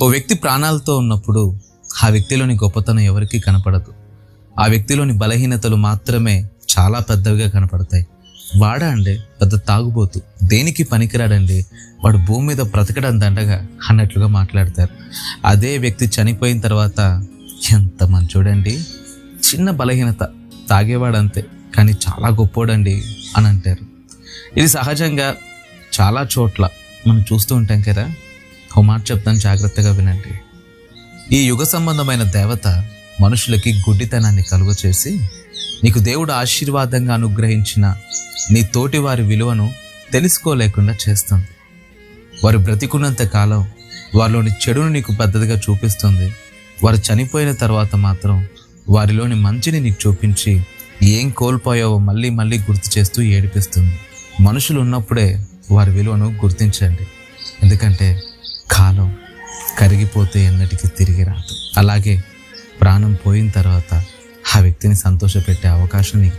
ఓ వ్యక్తి ప్రాణాలతో ఉన్నప్పుడు ఆ వ్యక్తిలోని గొప్పతనం ఎవరికీ కనపడదు. ఆ వ్యక్తిలోని బలహీనతలు మాత్రమే చాలా పెద్దవిగా కనపడతాయి. వాడా అండి పెద్ద తాగుబోతు, దేనికి పనికిరాడండి, వాడు భూమి మీద బ్రతకడం దండగా అన్నట్లుగా మాట్లాడతారు. అదే వ్యక్తి చనిపోయిన తర్వాత ఎంత మంచోడండి, చిన్న బలహీనత, తాగేవాడంతే కానీ చాలా గొప్పోడండి అని అంటారు. ఇది సహజంగా చాలా చోట్ల మనం చూస్తూ ఉంటాం కదా. ఓ మాట చెప్తాను, జాగ్రత్తగా వినండి. ఈ యుగ సంబంధమైన దేవత మనుషులకి గుడ్డితనాన్ని కలుగచేసి నీకు దేవుడు ఆశీర్వాదంగా అనుగ్రహించిన నీ తోటి వారి విలువను తెలుసుకోలేకుండా చేస్తుంది. వారు బ్రతికున్నంత కాలం వారిలోని చెడును నీకు పెద్దదిగా చూపిస్తుంది. వారు చనిపోయిన తర్వాత మాత్రం వారిలోని మంచిని నీకు చూపించి ఏం కోల్పోయావో మళ్ళీ మళ్ళీ గుర్తు చేస్తూ ఏడిపిస్తుంది. మనుషులు ఉన్నప్పుడే వారి విలువను గుర్తించండి, ఎందుకంటే కాలం కరిగిపోతే ఎన్నటికీ తిరిగి రాదు. అలాగే ప్రాణం పోయిన తర్వాత ఆ వ్యక్తిని సంతోషపెట్టే అవకాశం నీకు